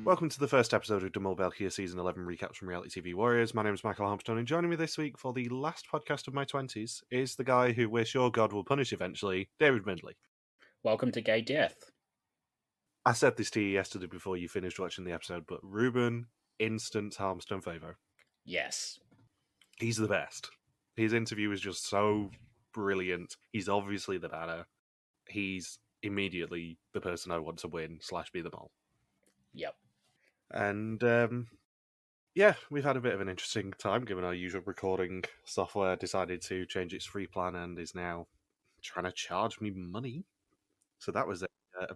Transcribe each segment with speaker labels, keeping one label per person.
Speaker 1: Welcome to the first episode of Mol België Season 11 Recaps from Reality TV Warriors. My name is Michael Harmstone, and joining me this week for the last podcast of my 20s is the guy who we're sure God will punish eventually, David Bindley.
Speaker 2: Welcome to Gay Death.
Speaker 1: I said this to you yesterday before you finished watching the episode, but Ruben, instant Harmstone favour.
Speaker 2: Yes.
Speaker 1: He's the best. His interview is just so brilliant. He's obviously the banner. He's immediately the person I want to win / be the mole.
Speaker 2: Yep.
Speaker 1: And we've had a bit of an interesting time given our usual recording software decided to change its free plan and is now trying to charge me money. So that was a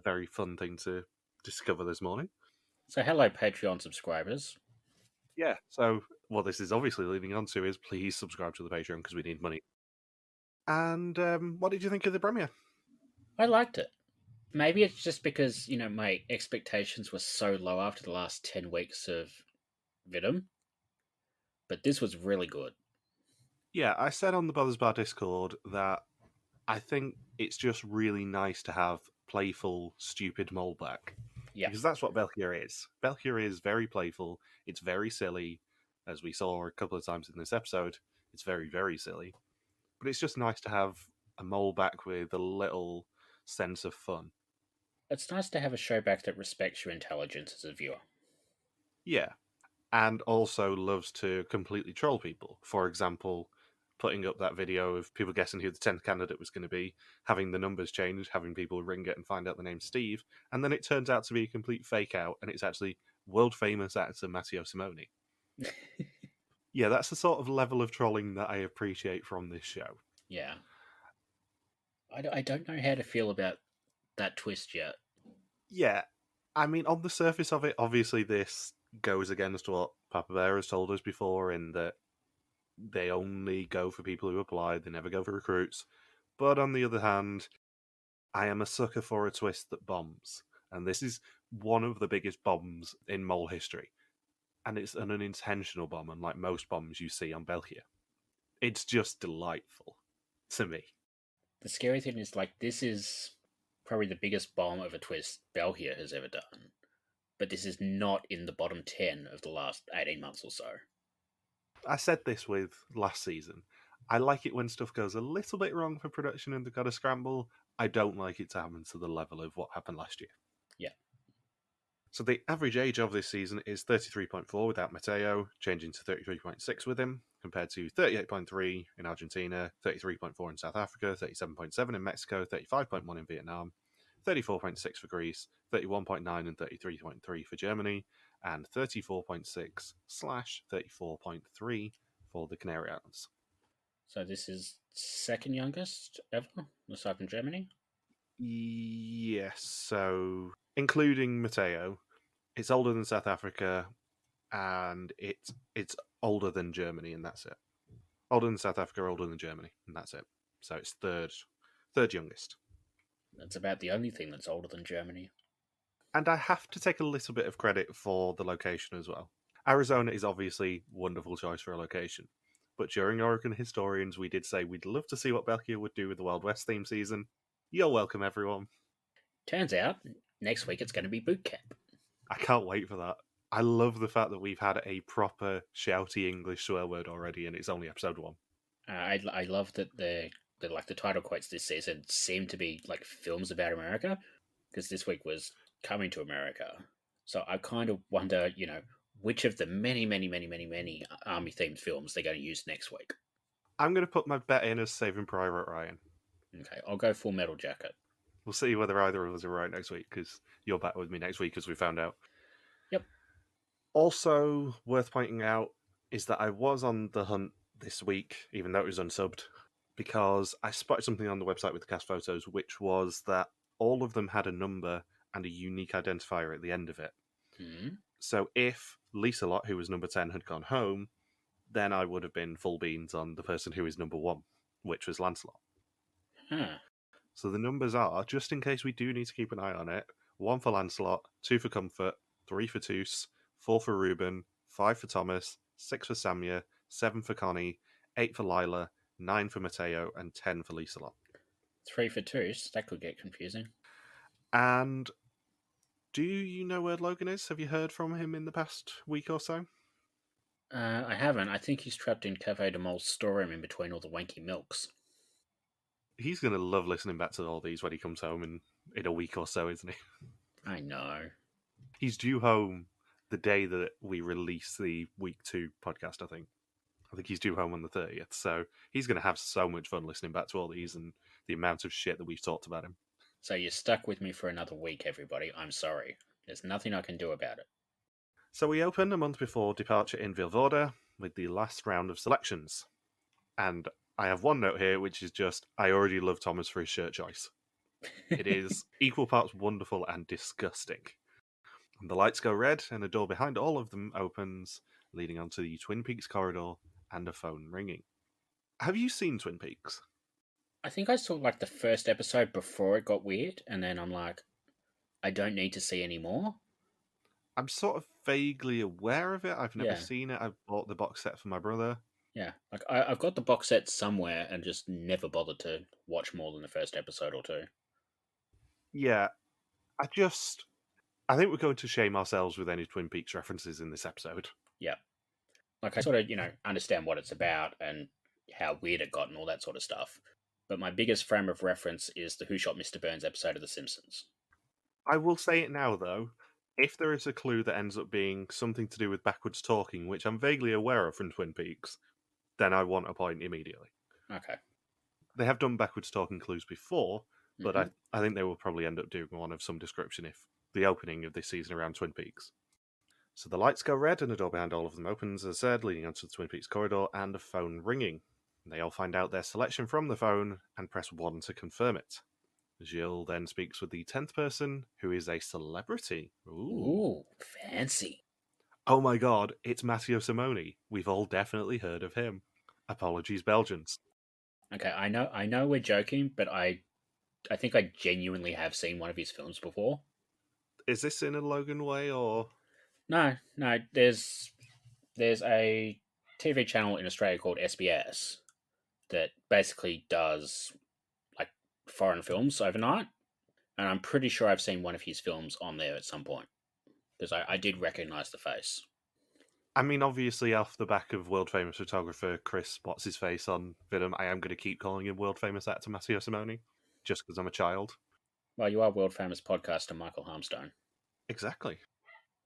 Speaker 1: very fun thing to discover this morning.
Speaker 2: So hello, Patreon subscribers.
Speaker 1: Yeah, so what this is obviously leading on to is please subscribe to the Patreon because we need money. And what did you think of the premiere?
Speaker 2: I liked it. Maybe it's just because, my expectations were so low after the last 10 weeks of Vidum. But this was really good.
Speaker 1: Yeah, I said on the Brothers Bar Discord that I think it's just really nice to have playful, stupid mole back.
Speaker 2: Yeah.
Speaker 1: Because that's what België is. België is very playful. It's very silly, as we saw a couple of times in this episode. It's very, very silly. But it's just nice to have a mole back with a little sense of fun.
Speaker 2: It's nice to have a show back that respects your intelligence as a viewer.
Speaker 1: Yeah. And also loves to completely troll people. For example, putting up that video of people guessing who the 10th candidate was going to be, having the numbers change, having people ring it and find out the name Steve, and then it turns out to be a complete fake out, and it's actually world-famous actor Matteo Simoni. Yeah, that's the sort of level of trolling that I appreciate from this show.
Speaker 2: Yeah. I don't know how to feel about that twist yet.
Speaker 1: Yeah, I mean, on the surface of it, obviously this goes against what Papa Bear has told us before in that they only go for people who apply, they never go for recruits. But on the other hand, I am a sucker for a twist that bombs. And this is one of the biggest bombs in mole history. And it's an unintentional bomb, unlike most bombs you see on België. It's just delightful to me.
Speaker 2: The scary thing is, this is probably the biggest bomb of a twist België has ever done. But this is not in the bottom 10 of the last 18 months or so.
Speaker 1: I said this with last season. I like it when stuff goes a little bit wrong for production and they've got to scramble. I don't like it to happen to the level of what happened last year.
Speaker 2: Yeah.
Speaker 1: So the average age of this season is 33.4 without Matteo, changing to 33.6 with him, compared to 38.3 in Argentina, 33.4 in South Africa, 37.7 in Mexico, 35.1 in Vietnam, 34.6 for Greece, 31.9 and 33.3 for Germany, and 34.6/34.3 for the Canary Islands.
Speaker 2: So this is second youngest ever, aside from Germany?
Speaker 1: Yes, so including Matteo, it's older than South Africa, and it's older than Germany, and that's it. Older than South Africa, older than Germany, and that's it. So it's third youngest.
Speaker 2: That's about the only thing that's older than Germany.
Speaker 1: And I have to take a little bit of credit for the location as well. Arizona is obviously a wonderful choice for a location. But during Oregon Historians, we did say we'd love to see what België would do with the Wild West theme season. You're welcome, everyone.
Speaker 2: Turns out, next week it's going to be boot camp.
Speaker 1: I can't wait for that. I love the fact that we've had a proper shouty English swear word already, and it's only episode 1.
Speaker 2: I love that the title quotes this season seem to be films about America, because this week was Coming to America. So I kind of wonder, which of the many, many, many, many, many army-themed films they're going to use next week.
Speaker 1: I'm going to put my bet in as Saving Private Ryan.
Speaker 2: Okay, I'll go Full Metal Jacket.
Speaker 1: We'll see whether either of us are right next week, because you're back with me next week, as we found out.
Speaker 2: Yep.
Speaker 1: Also worth pointing out is that I was on the hunt this week, even though it was unsubbed, because I spotted something on the website with the cast photos, which was that all of them had a number and a unique identifier at the end of it.
Speaker 2: Mm-hmm.
Speaker 1: So if Lisa Lott, who was number 10, had gone home, then I would have been full beans on the person who is number 1, which was Lancelot.
Speaker 2: Huh.
Speaker 1: So the numbers are, just in case we do need to keep an eye on it, 1 for Lancelot, 2 for Comfort, 3 for Toos, 4 for Ruben, 5 for Thomas, 6 for Samia, 7 for Connie, 8 for Lila, 9 for Matteo, and 10 for Lisa Lott.
Speaker 2: 3 for Toos, that could get confusing.
Speaker 1: And Do you know where Logan is? Have you heard from him in the past week or so?
Speaker 2: I haven't. I think he's trapped in Cafe de Mol's storeroom in between all the wanky milks.
Speaker 1: He's going to love listening back to all these when he comes home in a week or so, isn't he?
Speaker 2: I know.
Speaker 1: He's due home the day that we release the week 2 podcast, I think. I think he's due home on the 30th, so he's going to have so much fun listening back to all these and the amount of shit that we've talked about him.
Speaker 2: So you're stuck with me for another week, everybody. I'm sorry. There's nothing I can do about it.
Speaker 1: So we open a month before departure in Vilvoorde with the last round of selections. And I have one note here, which is just, I already love Thomas for his shirt choice. It is equal parts wonderful and disgusting. And the lights go red, and a door behind all of them opens, leading onto the Twin Peaks corridor and a phone ringing. Have you seen Twin Peaks?
Speaker 2: I think I saw like the first episode before it got weird, and then I'm like, I don't need to see any more.
Speaker 1: I'm sort of vaguely aware of it. I've never
Speaker 2: Yeah.
Speaker 1: seen it. I bought the box set for my brother.
Speaker 2: Yeah, like I've got the box set somewhere and just never bothered to watch more than the first episode or two.
Speaker 1: Yeah, I think we're going to shame ourselves with any Twin Peaks references in this episode.
Speaker 2: Yeah. Like I sort of, understand what it's about and how weird it got and all that sort of stuff. But my biggest frame of reference is the Who Shot Mr. Burns episode of The Simpsons.
Speaker 1: I will say it now, though. If there is a clue that ends up being something to do with backwards talking, which I'm vaguely aware of from Twin Peaks, then I want a point immediately.
Speaker 2: Okay.
Speaker 1: They have done backwards talking clues before, but
Speaker 2: Mhm.
Speaker 1: I think they will probably end up doing one of some description if the opening of this season around Twin Peaks. So the lights go red and a door behind all of them opens, as I said, leading onto the Twin Peaks corridor and a phone ringing. They all find out their selection from the phone and press 1 to confirm it. Gilles then speaks with the 10th person, who is a celebrity.
Speaker 2: Ooh, fancy.
Speaker 1: Oh my god, it's Matteo Simoni. We've all definitely heard of him. Apologies, Belgians.
Speaker 2: Okay, I know we're joking, but I think I genuinely have seen one of his films before.
Speaker 1: Is this in a Logan way, or...?
Speaker 2: No, there's a TV channel in Australia called SBS that basically does like foreign films overnight, and I'm pretty sure I've seen one of his films on there at some point because I did recognize the face.
Speaker 1: I mean, obviously, off the back of world-famous photographer Chris What's-His-Face on Vidum, I am going to keep calling him world-famous actor Matteo Simoni, just because I'm a child.
Speaker 2: Well, you are world famous podcaster Michael Harmstone.
Speaker 1: Exactly.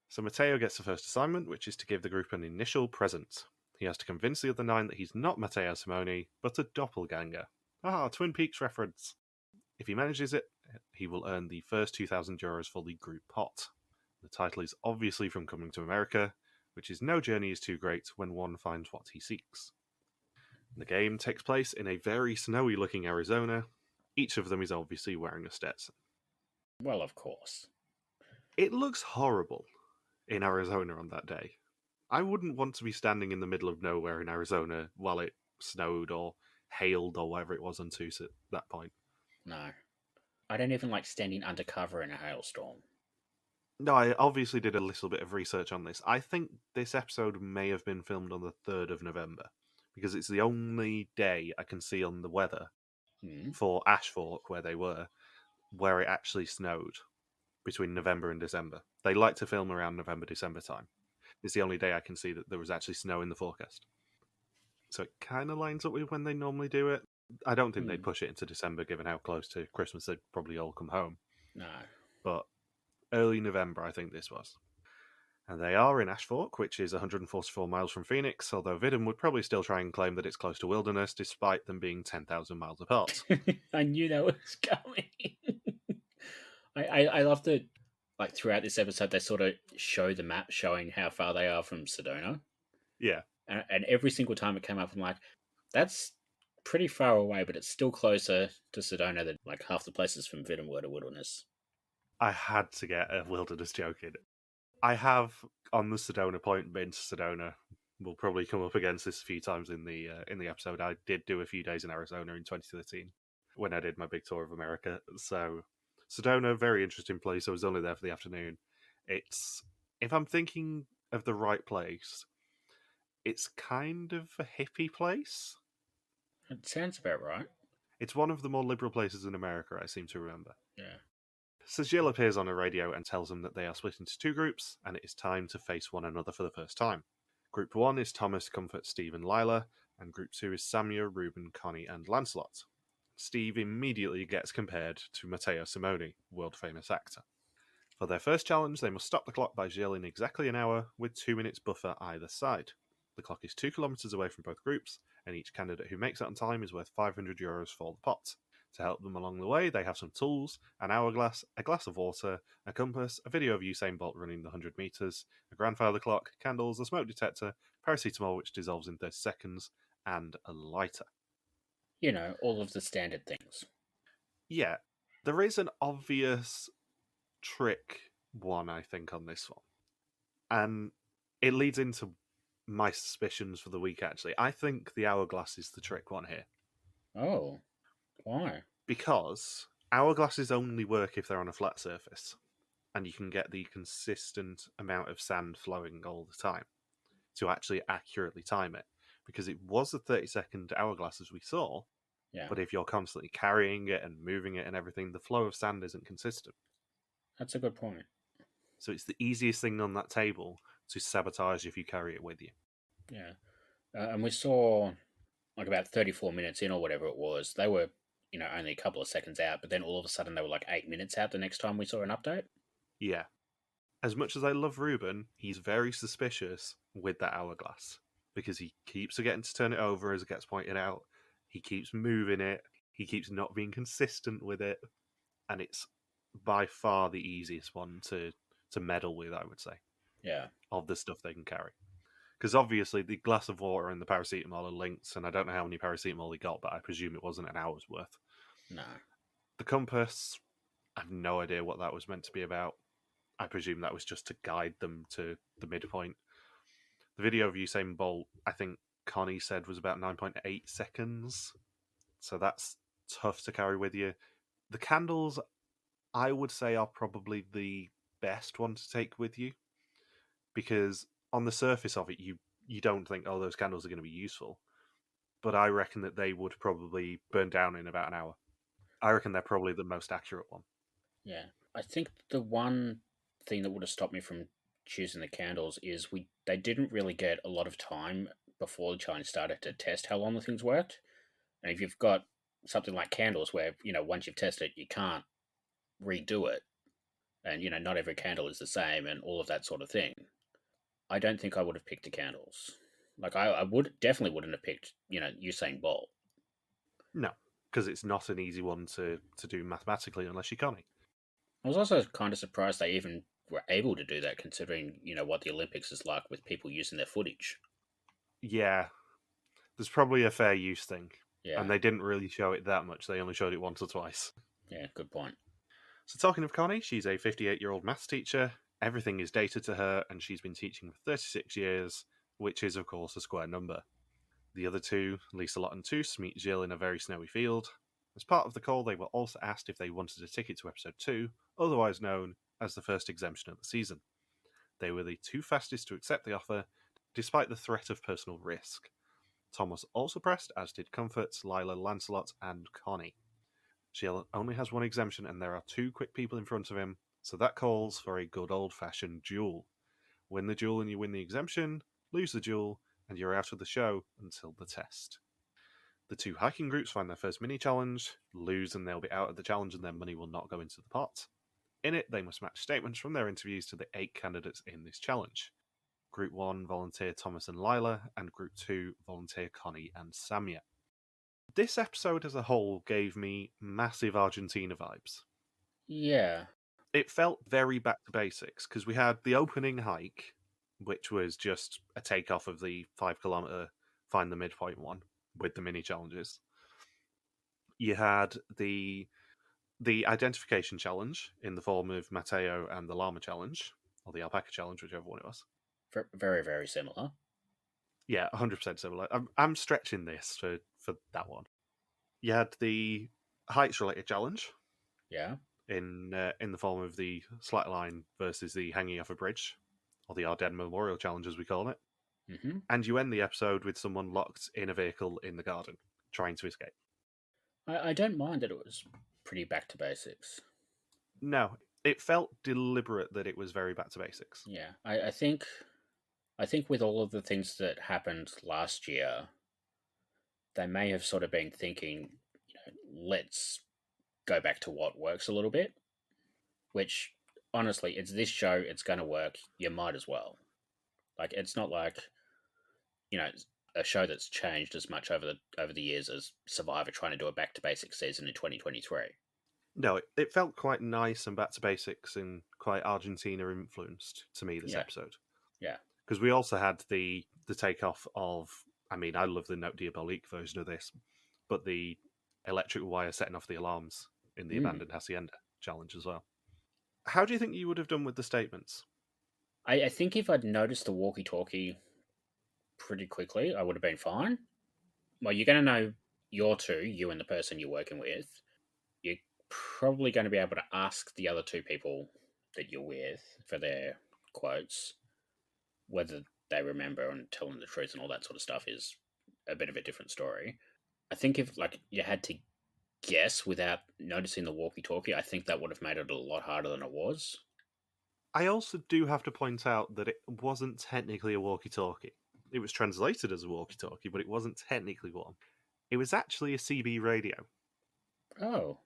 Speaker 1: So Matteo gets the first assignment, which is to give the group an initial present. He has to convince the other 9 that he's not Matteo Simoni, but a doppelganger. Ah, Twin Peaks reference. If he manages it, he will earn the first €2,000 for the group pot. The title is obviously from Coming to America, which is no journey is too great when one finds what he seeks. The game takes place in a very snowy looking Arizona. Each of them is obviously wearing a Stetson.
Speaker 2: Well, of course.
Speaker 1: It looks horrible in Arizona on that day. I wouldn't want to be standing in the middle of nowhere in Arizona while it snowed or hailed or whatever it was on Tuesday at that point.
Speaker 2: No. I don't even like standing undercover in a hailstorm.
Speaker 1: No, I obviously did a little bit of research on this. I think this episode may have been filmed on the 3rd of November, because it's the only day I can see on the weather for Ash Fork, where they were, where it actually snowed between November and December. They like to film around November, December time. It's the only day I can see that there was actually snow in the forecast. So it kind of lines up with when they normally do it. I don't think they'd push it into December, given how close to Christmas they'd probably all come home.
Speaker 2: No.
Speaker 1: But early November, I think this was. And they are in Ash Fork, which is 144 miles from Phoenix, although Vidum would probably still try and claim that it's close to Wilderness, despite them being 10,000 miles apart.
Speaker 2: I knew that was coming. I love that, like, throughout this episode, they sort of show the map showing how far they are from Sedona.
Speaker 1: Yeah.
Speaker 2: And every single time it came up, I'm like, that's pretty far away, but it's still closer to Sedona than, like, half the places from Vidum were to Wilderness.
Speaker 1: I had to get a Wilderness joke in. I have, on the Sedona point, been to Sedona. We'll probably come up against this a few times in the episode. I did do a few days in Arizona in 2013 when I did my big tour of America. So Sedona, very interesting place. I was only there for the afternoon. It's, if I'm thinking of the right place, it's kind of a hippie place.
Speaker 2: It sounds about right.
Speaker 1: It's one of the more liberal places in America, I seem to remember.
Speaker 2: Yeah.
Speaker 1: So Jill appears on a radio and tells them that they are split into two groups and it is time to face one another for the first time. Group 1 is Thomas, Comfort, Steve, and Lila, and Group 2 is Samia, Ruben, Connie, and Lancelot. Steve immediately gets compared to Matteo Simoni, world famous actor. For their first challenge, they must stop the clock by Jill in exactly an hour, with 2 minutes buffer either side. The clock is 2 kilometres away from both groups, and each candidate who makes it on time is worth €500 for the pot. To help them along the way, they have some tools, an hourglass, a glass of water, a compass, a video of Usain Bolt running the 100 metres, a grandfather clock, candles, a smoke detector, paracetamol which dissolves in 30 seconds, and a lighter.
Speaker 2: You know, all of the standard things.
Speaker 1: Yeah, there is an obvious trick one, I think, on this one. And it leads into my suspicions for the week, actually. I think the hourglass is the trick one here.
Speaker 2: Oh, why?
Speaker 1: Because hourglasses only work if they're on a flat surface, and you can get the consistent amount of sand flowing all the time to actually accurately time it. Because it was a 30-second hourglass, as we saw,
Speaker 2: Yeah,
Speaker 1: but if you're constantly carrying it and moving it and everything, the flow of sand isn't consistent.
Speaker 2: that's a good point.
Speaker 1: So it's the easiest thing on that table to sabotage if you carry it with you.
Speaker 2: Yeah. And we saw, like, about 34 minutes in or whatever it was, they were, only a couple of seconds out, but then all of a sudden they were like 8 minutes out the next time we saw an update.
Speaker 1: Yeah. As much as I love Ruben, he's very suspicious with that hourglass because he keeps forgetting to turn it over as it gets pointed out. He keeps moving it. He keeps not being consistent with it. And it's by far the easiest one to meddle with, I would say,
Speaker 2: Yeah.
Speaker 1: of the stuff they can carry. Because obviously the glass of water and the paracetamol are linked, and I don't know how many paracetamol he got, but I presume it wasn't an hour's worth.
Speaker 2: No.
Speaker 1: The compass, I have no idea what that was meant to be about. I presume that was just to guide them to the midpoint. The video of Usain Bolt, I think Connie said, was about 9.8 seconds. So that's tough to carry with you. The candles, I would say, are probably the best one to take with you. Because on the surface of it, you don't think, oh, those candles are going to be useful. But I reckon that they would probably burn down in about an hour. I reckon they're probably the most accurate one.
Speaker 2: Yeah. I think the one thing that would have stopped me from choosing the candles is they didn't really get a lot of time before the challenge started to test how long the things worked. And if you've got something like candles where, once you've tested it, you can't redo it. And, not every candle is the same and all of that sort of thing. I don't think I would have picked the candles. Like, I definitely wouldn't have picked, Usain Bolt.
Speaker 1: No, because it's not an easy one to do mathematically unless you're Connie.
Speaker 2: I was also kind of surprised they even were able to do that, considering, what the Olympics is like with people using their footage.
Speaker 1: Yeah, there's probably a fair use thing.
Speaker 2: Yeah.
Speaker 1: And they didn't really show it that much. They only showed it once or twice.
Speaker 2: Yeah, good point.
Speaker 1: So talking of Connie, she's a 58-year-old maths teacher. Everything is data to her, and she's been teaching for 36 years, which is, of course, a square number. The other two, Lisa Lot and Toos, meet Jill in a very snowy field. As part of the call, they were also asked if they wanted a ticket to episode 2, otherwise known as the first exemption of the season. They were the two fastest to accept the offer, despite the threat of personal risk. Tom was also pressed, as did Comfort, Lila, Lancelot, and Connie. Jill only has one exemption, and there are two quick people in front of him, so that calls for a good old-fashioned duel. Win the duel and you win the exemption, lose the duel, and you're out of the show until the test. The two hiking groups find their first mini-challenge, lose and they'll be out of the challenge and their money will not go into the pot. In it, they must match statements from their interviews to the 8 candidates in this challenge. Group 1 volunteer Thomas and Lila, and Group 2 volunteer Connie and Samia. This episode as a whole gave me massive Argentina vibes.
Speaker 2: Yeah.
Speaker 1: It felt very back to basics, because we had the opening hike, which was just a takeoff of the 5-kilometer find the midpoint one with the mini challenges. You had the identification challenge in the form of Matteo and the llama challenge, or the alpaca challenge, whichever one it was.
Speaker 2: Very, very similar.
Speaker 1: Yeah, 100% similar. I'm stretching this for that one. You had the heights related challenge.
Speaker 2: Yeah.
Speaker 1: In the form of the slack line versus the hanging off a bridge, or the Ardennes Memorial Challenge as we call it.
Speaker 2: Mm-hmm.
Speaker 1: And you end the episode with someone locked in a vehicle in the garden, trying to escape.
Speaker 2: I don't mind that it was pretty back to basics.
Speaker 1: No, it felt deliberate that it was very back to basics.
Speaker 2: Yeah, I think with all of the things that happened last year, they may have sort of been thinking, let's go back to what works a little bit. Which honestly, it's this show. It's going to work. You might as well. Like it's not like you know a show that's changed as much over the years as Survivor trying to do a back to basics season in 2023.
Speaker 1: No, it felt quite nice and back to basics and quite Argentina influenced to me this
Speaker 2: Yeah,
Speaker 1: episode.
Speaker 2: yeah.
Speaker 1: Because we also had the takeoff of, I mean, I love the Note Diabolique version of this, but the electric wire setting off the alarms in the Abandoned Hacienda challenge as well. How do you think you would have done with the statements?
Speaker 2: I think if I'd noticed the walkie-talkie pretty quickly, I would have been fine. Well, you're going to know your two, you and the person you're working with. You're probably going to be able to ask the other two people that you're with for their quotes. Whether they remember and telling the truth and all that sort of stuff is a bit of a different story. I think if like you had to guess without noticing the walkie-talkie, I think that would have made it a lot harder than it was.
Speaker 1: I also do have to point out that it wasn't technically a walkie-talkie. It was translated as a walkie-talkie, but it wasn't technically one. It was actually a CB radio.
Speaker 2: Oh.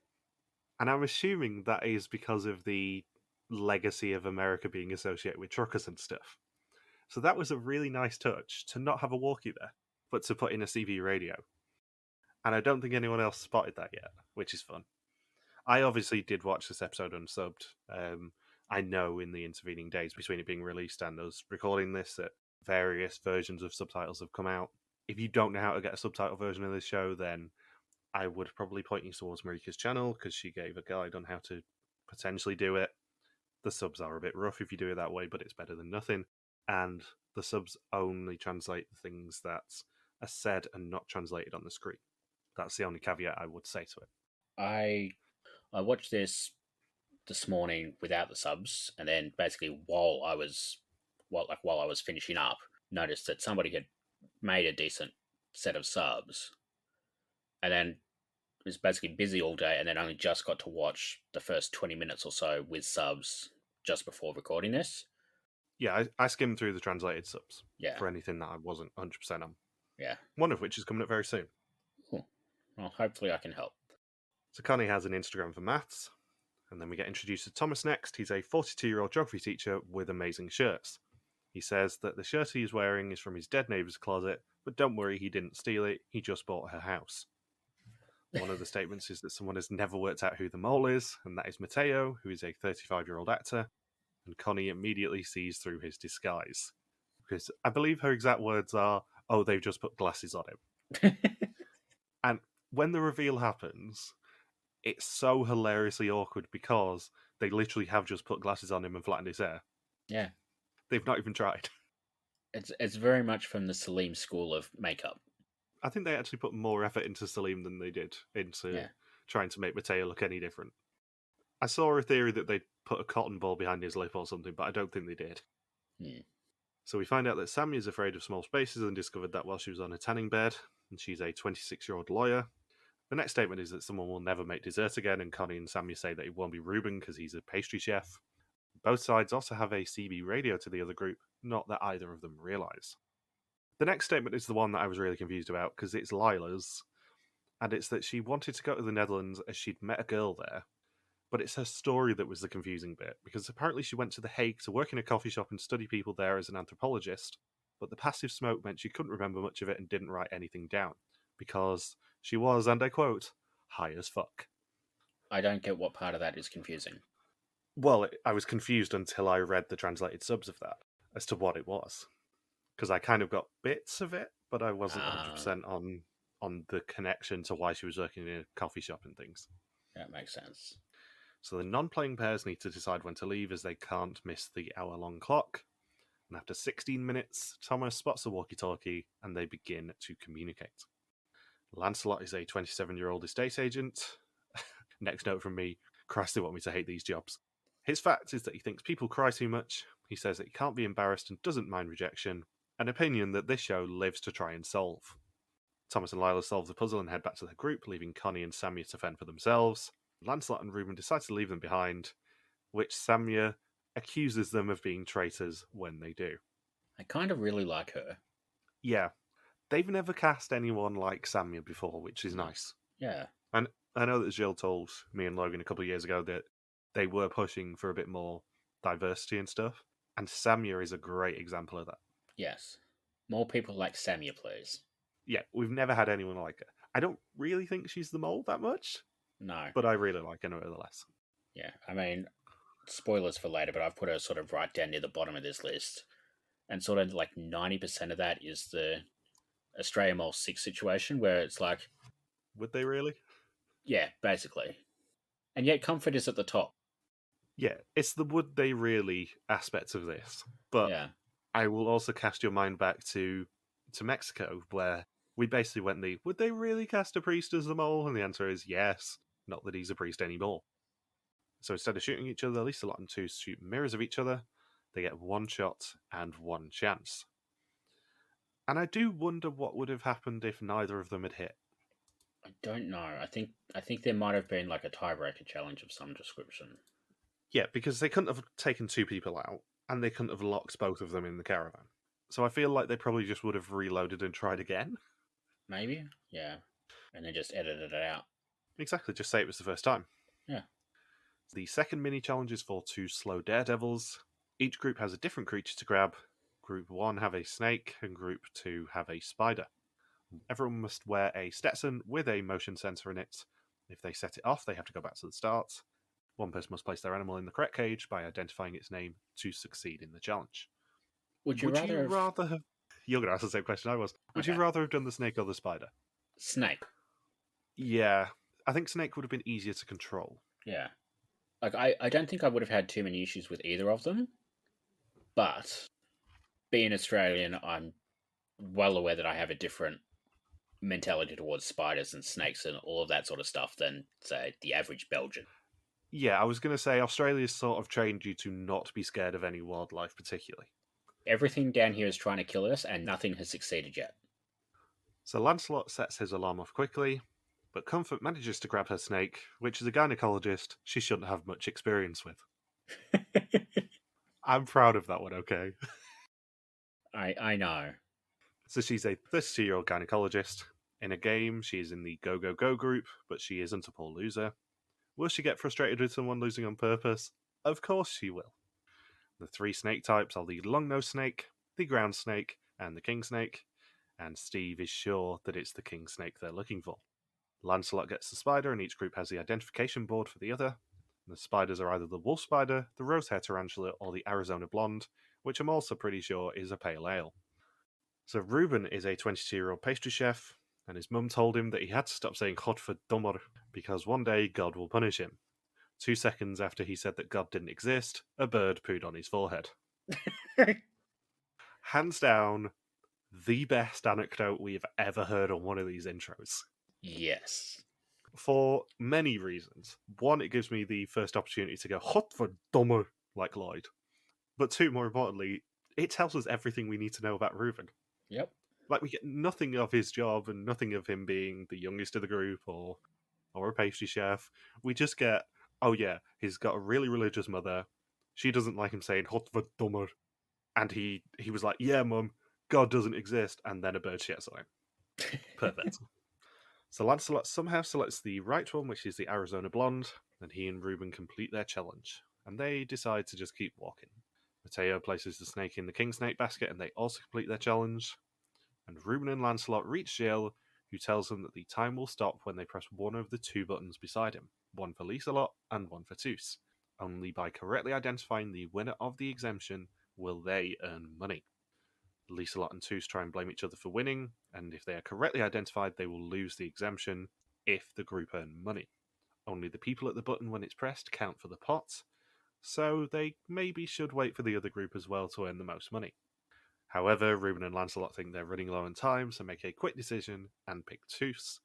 Speaker 1: And I'm assuming that is because of the legacy of America being associated with truckers and stuff. So that was a really nice touch to not have a walkie there, but to put in a CB radio. And I don't think anyone else spotted that yet, which is fun. I obviously did watch this episode unsubbed. I know in the intervening days between it being released and us recording this that various versions of subtitles have come out. If you don't know how to get a subtitle version of this show, then I would probably point you towards Marika's channel because she gave a guide on how to potentially do it. The subs are a bit rough if you do it that way, but it's better than nothing. And the subs only translate the things that are said and not translated on the screen. That's the only caveat I would say to it.
Speaker 2: I watched this morning without the subs, and then basically while I was finishing up, noticed that somebody had made a decent set of subs, and then was basically busy all day, and then only just got to watch the first 20 minutes or so with subs just before recording this.
Speaker 1: Yeah, I skimmed through the translated subs
Speaker 2: Yeah.
Speaker 1: for anything that I wasn't 100% on.
Speaker 2: Yeah.
Speaker 1: One of which is coming up very soon.
Speaker 2: Cool. Well, hopefully I can help.
Speaker 1: So Connie has an Instagram for maths, and then we get introduced to Thomas next. He's a 42-year-old geography teacher with amazing shirts. He says that the shirt he is wearing is from his dead neighbour's closet, but don't worry, he didn't steal it, he just bought her house. One of the statements is that someone has never worked out who the mole is, and that is Matteo, who is a 35-year-old actor, and Connie immediately sees through his disguise. Because I believe her exact words are, oh, they've just put glasses on him. And when the reveal happens, it's so hilariously awkward because they literally have just put glasses on him and flattened his hair.
Speaker 2: Yeah.
Speaker 1: They've not even tried.
Speaker 2: It's very much from the Salim school of makeup.
Speaker 1: I think they actually put more effort into Salim than they did into trying to make Matteo look any different. I saw a theory that they put a cotton ball behind his lip or something, but I don't think they did. So we find out that Sammy is afraid of small spaces and discovered that while she was on a tanning bed, and she's a 26-year-old lawyer. The next statement is that someone will never make dessert again, and Connie and Sammy say that it won't be Ruben because he's a pastry chef. Both sides also have a CB radio to the other group, not that either of them realise. The next statement is the one that I was really confused about because it's Lila's, and it's that she wanted to go to the Netherlands as she'd met a girl there, but it's her story that was the confusing bit, because apparently she went to The Hague to work in a coffee shop and study people there as an anthropologist, but the passive smoke meant she couldn't remember much of it and didn't write anything down, because she was, and I quote, high as fuck.
Speaker 2: I don't get what part of that is confusing.
Speaker 1: Well, I was confused until I read the translated subs of that, as to what it was. Because I kind of got bits of it, but I wasn't 100% on the connection to why she was working in a coffee shop and things.
Speaker 2: That makes sense.
Speaker 1: So the non-playing pairs need to decide when to leave as they can't miss the hour-long clock. And after 16 minutes, Thomas spots the walkie-talkie and they begin to communicate. Lancelot is a 27-year-old estate agent. Next note from me, Christ, they want me to hate these jobs. His fact is that he thinks people cry too much. He says that he can't be embarrassed and doesn't mind rejection, an opinion that this show lives to try and solve. Thomas and Lila solve the puzzle and head back to their group, leaving Connie and Sammy to fend for themselves. Lancelot and Ruben decide to leave them behind, which Samya accuses them of being traitors when they do.
Speaker 2: I kind of really like her.
Speaker 1: Yeah, they've never cast anyone like Samya before, which is
Speaker 2: No.
Speaker 1: nice.
Speaker 2: Yeah.
Speaker 1: And I know that Jill told me and Logan a couple of years ago that they were pushing for a bit more diversity and stuff, and Samya is a great example of that.
Speaker 2: Yes. More people like Samya, please.
Speaker 1: Yeah, we've never had anyone like her. I don't really think she's the mole that much,
Speaker 2: No.
Speaker 1: but I really like her nevertheless.
Speaker 2: Yeah. I mean, spoilers for later, but I've put her sort of right down near the bottom of this list. And sort of like 90% of that is the Australia Mole 6 situation where it's like,
Speaker 1: Would they really?
Speaker 2: yeah, basically. And yet Comfort is at the top.
Speaker 1: Yeah, it's the would they really aspect of this. But
Speaker 2: Yeah.
Speaker 1: I will also cast your mind back to Mexico, where we basically went the would they really cast a priest as the mole? And the answer is yes. Not that he's a priest anymore. So instead of shooting each other, Lisa Lot and Two shoot mirrors of each other. They get one shot and one chance. And I do wonder what would have happened if neither of them had hit.
Speaker 2: I don't know. I think there might have been like a tiebreaker challenge of some description.
Speaker 1: Yeah, because they couldn't have taken two people out, and they couldn't have locked both of them in the caravan. So I feel like they probably just would have reloaded and tried again.
Speaker 2: Maybe? Yeah. And then just edited it out.
Speaker 1: Exactly, just say it was the first time.
Speaker 2: Yeah.
Speaker 1: The second mini challenge is for two slow daredevils. Each group has a different creature to grab. Group 1 have a snake, and Group 2 have a spider. Everyone must wear a Stetson with a motion sensor in it. If they set it off, they have to go back to the start. One person must place their animal in the correct cage by identifying its name to succeed in the challenge.
Speaker 2: Would you rather
Speaker 1: have... You're going to ask the same question I was. Would you
Speaker 2: Okay.
Speaker 1: rather have done the snake or the spider?
Speaker 2: Snake?
Speaker 1: Yeah, I think snake would have been easier to control.
Speaker 2: Yeah. Like, I don't think I would have had too many issues with either of them. But being Australian, I'm well aware that I have a different mentality towards spiders and snakes and all of that sort of stuff than, say, the average Belgian.
Speaker 1: Yeah, I was going to say Australia's sort of trained you to not be scared of any wildlife particularly.
Speaker 2: Everything down here is trying to kill us, and nothing has succeeded yet.
Speaker 1: So Lancelot sets his alarm off quickly, but Comfort manages to grab her snake, which is a gynecologist she shouldn't have much experience with. I'm proud of that one, okay?
Speaker 2: I know.
Speaker 1: So she's a 32-year-old gynecologist. In a game, she is in the Go Go Go group, but she isn't a poor loser. Will she get frustrated with someone losing on purpose? Of course she will. The three snake types are the long-nosed snake, the ground snake, and the king snake, and Steve is sure that it's the king snake they're looking for. Lancelot gets the spider, and each group has the identification board for the other. The spiders are either the wolf spider, the rosehair tarantula, or the Arizona blonde, which I'm also pretty sure is a pale ale. So Ruben is a 22-year-old pastry chef, and his mum told him that he had to stop saying God for dummer because one day God will punish him. 2 seconds after he said that God didn't exist, a bird pooed on his forehead. Hands down, the best anecdote we've ever heard on one of these intros.
Speaker 2: Yes.
Speaker 1: For many reasons. One, it gives me the first opportunity to go, "Hot for dummer," like Lloyd. But two, more importantly, it tells us everything we need to know about Ruben.
Speaker 2: Yep.
Speaker 1: Like, we get nothing of his job and nothing of him being the youngest of the group or a pastry chef. We just get, oh yeah, he's got a really religious mother. She doesn't like him saying "Hot for dummer." And he was like, "Yeah, mum, God doesn't exist," and then a bird shits on him. Perfect. So Lancelot somehow selects the right one, which is the Arizona blonde, and he and Ruben complete their challenge, and they decide to just keep walking. Matteo places the snake in the king snake basket, and they also complete their challenge. And Ruben and Lancelot reach Jill, who tells them that the time will stop when they press one of the two buttons beside him, one for Liselot and one for Toos. Only by correctly identifying the winner of the exemption will they earn money. Liselot and Toos try and blame each other for winning, and if they are correctly identified, they will lose the exemption if the group earn money. Only the people at the button when it's pressed count for the pot, so they maybe should wait for the other group as well to earn the most money. However, Ruben and Lancelot think they're running low on time, so make a quick decision and pick Toos.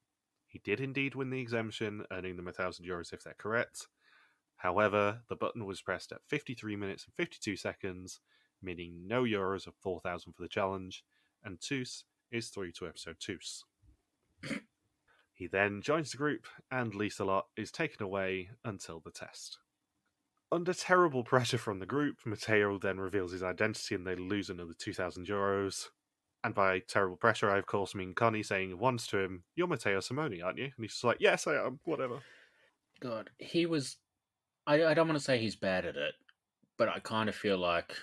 Speaker 1: He did indeed win the exemption, earning them €1,000 if they're correct. However, the button was pressed at 53 minutes and 52 seconds, meaning no euros of 4,000 for the challenge, and Toos is through to episode Toos. He then joins the group, and Liselot is taken away until the test. Under terrible pressure from the group, Matteo then reveals his identity and they lose another €2,000. And by terrible pressure, I of course mean Connie saying once to him, "You're Matteo Simoni, aren't you?" And he's just like, "Yes, I am, whatever."
Speaker 2: God, he was. I don't want to say he's bad at it, but I kind of feel like,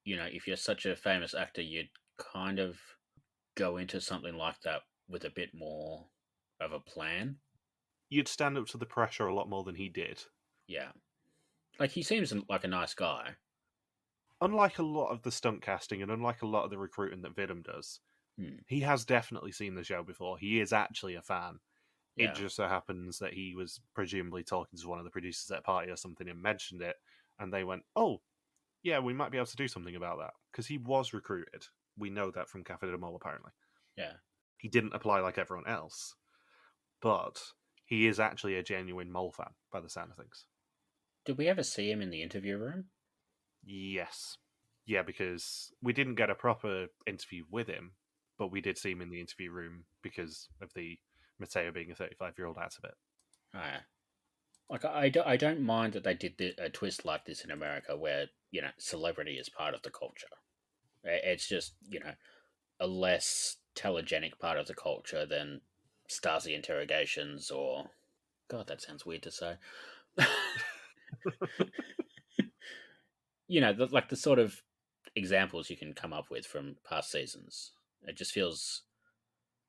Speaker 2: if you're such a famous actor, you'd kind of go into something like that with a bit more of a plan.
Speaker 1: You'd stand up to the pressure a lot more than he did.
Speaker 2: Yeah. Like, he seems like a nice guy.
Speaker 1: Unlike a lot of the stunt casting and unlike a lot of the recruiting that Vidum does, he has definitely seen the show before. He is actually a fan. It
Speaker 2: Yeah.
Speaker 1: just so happens that he was presumably talking to one of the producers at a party or something and mentioned it, and they went, "Oh, yeah, we might be able to do something about that." Because he was recruited. We know that from Café de Mol, apparently.
Speaker 2: Yeah.
Speaker 1: He didn't apply like everyone else, but he is actually a genuine Mole fan, by the sound of things.
Speaker 2: Did we ever see him in the interview room?
Speaker 1: Yes. Yeah, because we didn't get a proper interview with him, but we did see him in the interview room because of the Matteo being a 35-year-old out of it.
Speaker 2: Oh, yeah. Like, I don't mind that they did a twist like this in America where, celebrity is part of the culture. It's just, a less telegenic part of the culture than Stasi interrogations or... God, that sounds weird to say. Like the sort of examples you can come up with from past seasons. It just feels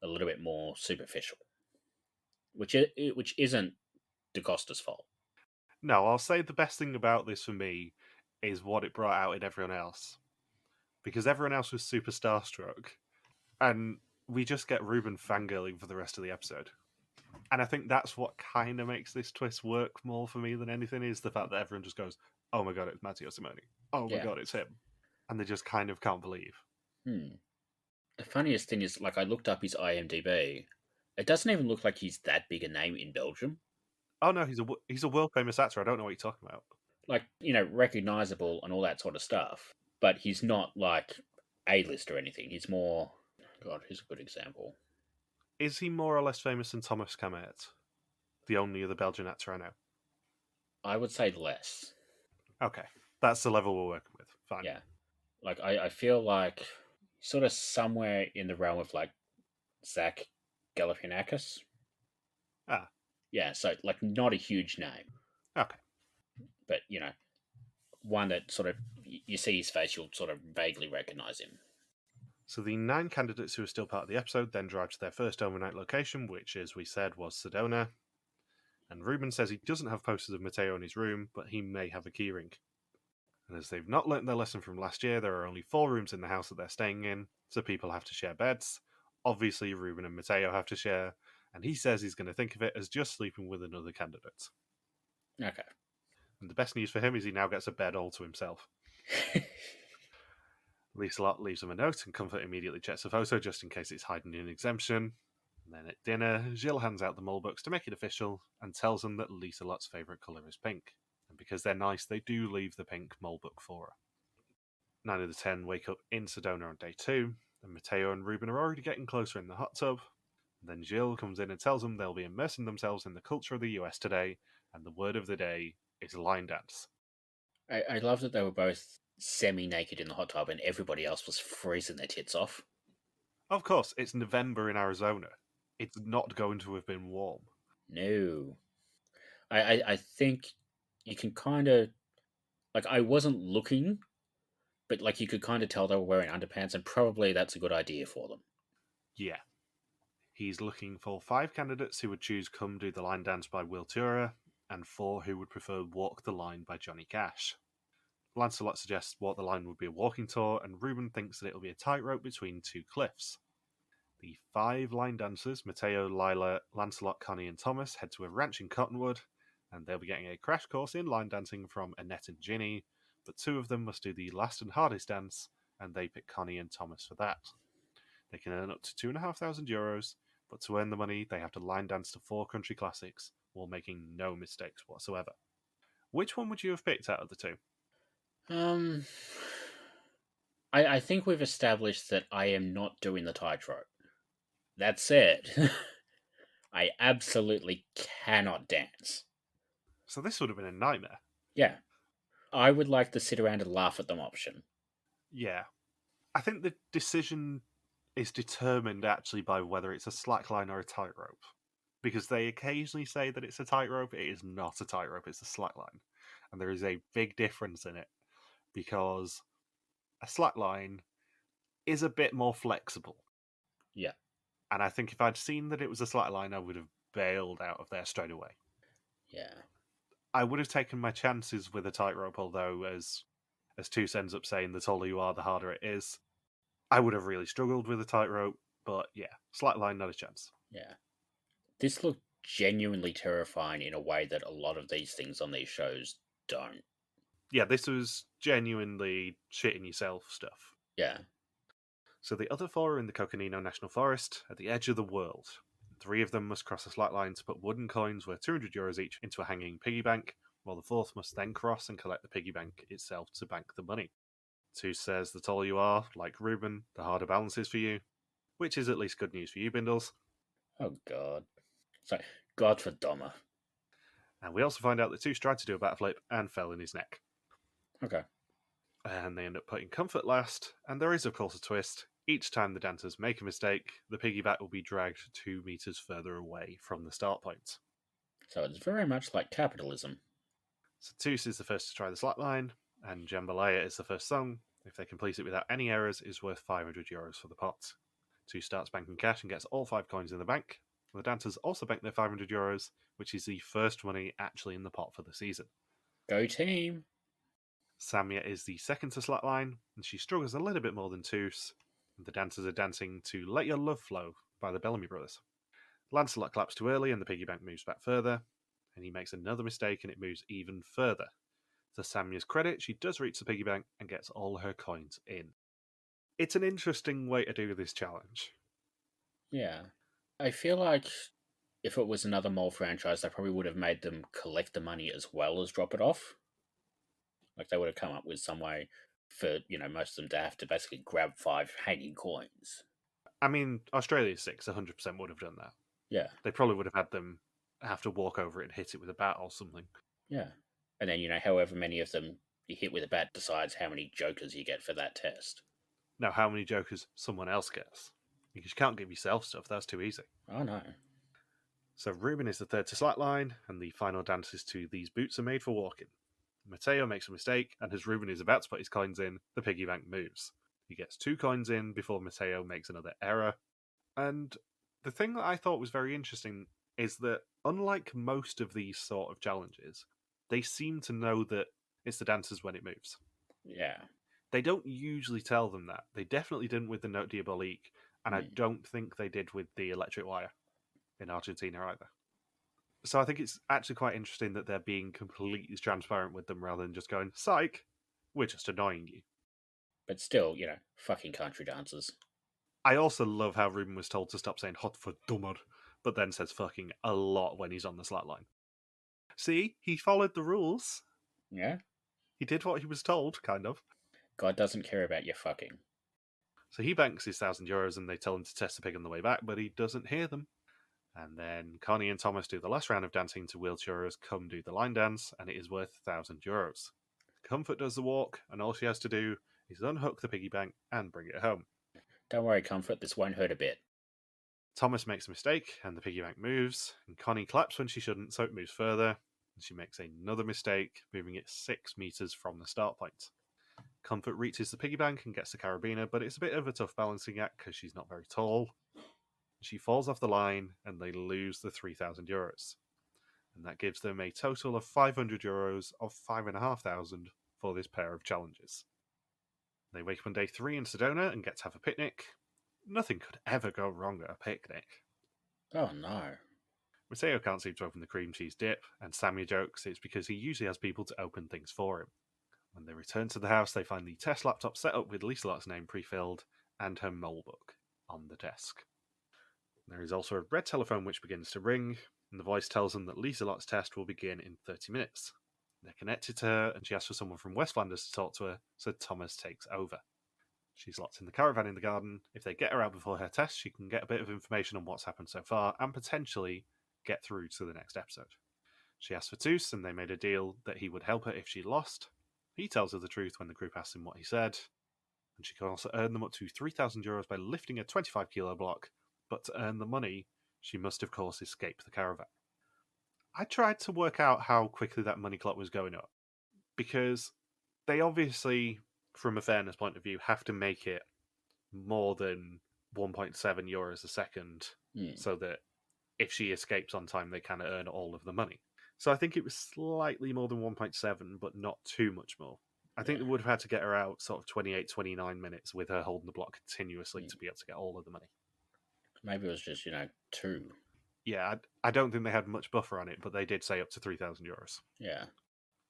Speaker 2: a little bit more superficial, which isn't DaCosta's fault.
Speaker 1: No, I'll say the best thing about this for me is what it brought out in everyone else. Because everyone else was super starstruck, and we just get Ruben fangirling for the rest of the episode. And I think that's what kind of makes this twist work more for me than anything, is the fact that everyone just goes, "Oh my god, it's Matteo Simoni. Oh my god, it's him." And they just kind of can't believe.
Speaker 2: The funniest thing is, like, I looked up his IMDb. It doesn't even look like he's that big a name in Belgium.
Speaker 1: Oh no, he's a world famous actor. I don't know what you're talking about.
Speaker 2: Like, recognizable and all that sort of stuff. But he's not like A-list or anything. He's more... God, here's a good example.
Speaker 1: Is he more or less famous than Thomas Camet, the only other Belgian actor I know?
Speaker 2: I would say less.
Speaker 1: Okay, that's the level we're working with. Fine.
Speaker 2: Yeah. Like, I feel like sort of somewhere in the realm of, like, Zach Galifianakis.
Speaker 1: Ah.
Speaker 2: Yeah, so, like, not a huge name.
Speaker 1: Okay.
Speaker 2: But, one that sort of, you see his face, you'll sort of vaguely recognize him.
Speaker 1: So the 9 candidates who are still part of the episode then drive to their first overnight location, which, as we said, was Sedona. And Ruben says he doesn't have posters of Matteo in his room, but he may have a keyring. And as they've not learnt their lesson from last year, there are only 4 rooms in the house that they're staying in, so people have to share beds. Obviously, Ruben and Matteo have to share, and he says he's going to think of it as just sleeping with another candidate.
Speaker 2: Okay.
Speaker 1: And the best news for him is he now gets a bed all to himself. Lieselot leaves him a note, and Comfort immediately checks the photo just in case it's hiding an exemption. And then at dinner, Gilles hands out the mole books to make it official and tells them that Lieselot's favourite colour is pink. And because they're nice, they do leave the pink mole book for her. 9 of the 10 wake up in Sedona on day 2, and Matteo and Ruben are already getting closer in the hot tub. And then Gilles comes in and tells them they'll be immersing themselves in the culture of the US today, and the word of the day is line dance.
Speaker 2: I love that they were both semi-naked in the hot tub and everybody else was freezing their tits off.
Speaker 1: Of course, it's November in Arizona. It's not going to have been warm.
Speaker 2: No. I think you can kind of... Like, I wasn't looking, but, like, you could kind of tell they were wearing underpants, and probably that's a good idea for them.
Speaker 1: Yeah. He's looking for 5 candidates who would choose Come Do the Line Dance by Will Tura, and 4 who would prefer Walk the Line by Johnny Cash. Lancelot suggests Walk the Line would be a walking tour, and Ruben thinks that it'll be a tightrope between 2 cliffs. The 5 line dancers, Matteo, Lila, Lancelot, Connie, and Thomas, head to a ranch in Cottonwood, and they'll be getting a crash course in line dancing from Annette and Ginny, but 2 of them must do the last and hardest dance, and they pick Connie and Thomas for that. They can earn up to €2,500, but to earn the money, they have to line dance to 4 country classics, while making no mistakes whatsoever. Which one would you have picked out of the 2?
Speaker 2: I think we've established that I am not doing the tightrope. That said, I absolutely cannot dance.
Speaker 1: So this would have been a nightmare.
Speaker 2: Yeah. I would like the sit around and laugh at them option.
Speaker 1: Yeah. I think the decision is determined actually by whether it's a slackline or a tightrope. Because they occasionally say that it's a tightrope, it is not a tightrope, it's a slackline. And there is a big difference in it because a slackline is a bit more flexible.
Speaker 2: Yeah.
Speaker 1: And I think if I'd seen that it was a slackline, I would have bailed out of there straight away.
Speaker 2: Yeah.
Speaker 1: I would have taken my chances with a tightrope, although as Toos ends up saying, the taller you are, the harder it is. I would have really struggled with a tightrope, but yeah, slackline, not a chance.
Speaker 2: Yeah. This looked genuinely terrifying in a way that a lot of these things on these shows don't.
Speaker 1: Yeah, this was genuinely shitting yourself stuff.
Speaker 2: Yeah.
Speaker 1: So the other four are in the Coconino National Forest at the edge of the world. 3 of them must cross a slackline to put wooden coins worth €200 each into a hanging piggy bank, while the fourth must then cross and collect the piggy bank itself to bank the money. Toos says the taller you are, like Ruben, the harder balance is for you, which is at least good news for you, Bindles.
Speaker 2: Oh, God. So, God for Doma.
Speaker 1: And we also find out that Toos tried to do a backflip and fell in his neck.
Speaker 2: Okay.
Speaker 1: And they end up putting Comfort last, and there is, of course, a twist. Each time the dancers make a mistake, the piggyback will be dragged 2 meters further away from the start point.
Speaker 2: So it's very much like capitalism.
Speaker 1: So Toos is the first to try the slackline, and Jambalaya is the first song. If they complete it without any errors, is worth €500 for the pot. Toos starts banking cash and gets all 5 coins in the bank. The dancers also bank their €500, which is the first money actually in the pot for the season.
Speaker 2: Go team!
Speaker 1: Samia is the second to slackline, and she struggles a little bit more than Toos. The dancers are dancing to Let Your Love Flow by the Bellamy Brothers. Lancelot claps too early and the piggy bank moves back further, and he makes another mistake and it moves even further. To Samia's credit, she does reach the piggy bank and gets all her coins in. It's an interesting way to do this challenge.
Speaker 2: Yeah. I feel like if it was another Mole franchise, they probably would have made them collect the money as well as drop it off. Like they would have come up with some way for, most of them to have to basically grab 5 hanging coins.
Speaker 1: I mean, Australia's 6 100% would have done that.
Speaker 2: Yeah.
Speaker 1: They probably would have had them have to walk over it and hit it with a bat or something.
Speaker 2: Yeah. And then, however many of them you hit with a bat decides how many jokers you get for that test.
Speaker 1: Now, how many jokers someone else gets? Because you can't give yourself stuff, that's too easy.
Speaker 2: Oh, no.
Speaker 1: So Ruben is the third to slackline, and the final dance is to These Boots Are Made for Walking. Matteo makes a mistake, and as Ruben is about to put his coins in, the piggy bank moves. He gets 2 coins in before Matteo makes another error. And the thing that I thought was very interesting is that, unlike most of these sort of challenges, they seem to know that it's the dancers when it moves.
Speaker 2: Yeah.
Speaker 1: They don't usually tell them that. They definitely didn't with the Note Diabolique, and I don't think they did with the Electric Wire in Argentina either. So I think it's actually quite interesting that they're being completely transparent with them rather than just going, psych, we're just annoying you.
Speaker 2: But still, fucking country dancers.
Speaker 1: I also love how Ruben was told to stop saying hot for dummer, but then says fucking a lot when he's on the slackline. See, he followed the rules.
Speaker 2: Yeah?
Speaker 1: He did what he was told, kind of.
Speaker 2: God doesn't care about your fucking.
Speaker 1: So he banks his €1,000 and they tell him to test the pig on the way back, but he doesn't hear them. And then Connie and Thomas do the last round of dancing to Wheelchairers Come Do the Line Dance, and it is worth €1,000. Comfort does the walk, and all she has to do is unhook the piggy bank and bring it home.
Speaker 2: Don't worry, Comfort, this won't hurt a bit.
Speaker 1: Thomas makes a mistake, and the piggy bank moves, and Connie claps when she shouldn't, so it moves further, and she makes another mistake, moving it 6 meters from the start point. Comfort reaches the piggy bank and gets the carabiner, but it's a bit of a tough balancing act because she's not very tall. She falls off the line, and they lose the €3,000. And that gives them a total of €500 of 5,500 for this pair of challenges. They wake up on day 3 in Sedona and get to have a picnic. Nothing could ever go wrong at a picnic.
Speaker 2: Oh no.
Speaker 1: Mateo can't seem to open the cream cheese dip, and Sammy jokes it's because he usually has people to open things for him. When they return to the house, they find the test laptop set up with Lieselot's name pre-filled and her mole book on the desk. There is also a red telephone which begins to ring, and the voice tells them that Lieselot's test will begin in 30 minutes. They're connected to her, and she asks for someone from West Flanders to talk to her, so Thomas takes over. She's locked in the caravan in the garden. If they get her out before her test, she can get a bit of information on what's happened so far, and potentially get through to the next episode. She asks for Toos, and they made a deal that he would help her if she lost. He tells her the truth when the group asks him what he said, and she can also earn them up to 3,000 euros by lifting a 25 kilo block, but to earn the money, she must of course escape the caravan. I tried to work out how quickly that money clock was going up, because they obviously, from a fairness point of view, have to make it more than 1.7 euros a second, so that if she escapes on time, they can earn all of the money. So I think it was slightly more than 1.7, but not too much more. I think they would have had to get her out sort of 28, 29 minutes with her holding the block continuously to be able to get all of the money.
Speaker 2: Maybe it was just, 2.
Speaker 1: Yeah, I don't think they had much buffer on it, but they did say up to 3,000 euros.
Speaker 2: Yeah.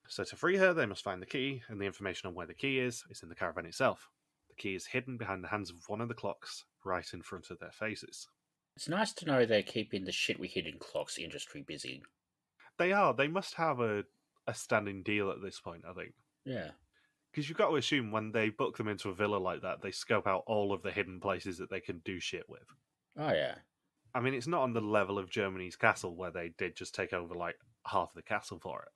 Speaker 1: So to free her, they must find the key, and the information on where the key is in the caravan itself. The key is hidden behind the hands of one of the clocks, right in front of their faces.
Speaker 2: It's nice to know they're keeping the shit we hid in clocks industry busy.
Speaker 1: They are. They must have a standing deal at this point, I think.
Speaker 2: Yeah.
Speaker 1: Because you've got to assume when they book them into a villa like that, they scope out all of the hidden places that they can do shit with.
Speaker 2: Oh, yeah.
Speaker 1: I mean, it's not on the level of Germany's castle, where they did just take over, like, half of the castle for it.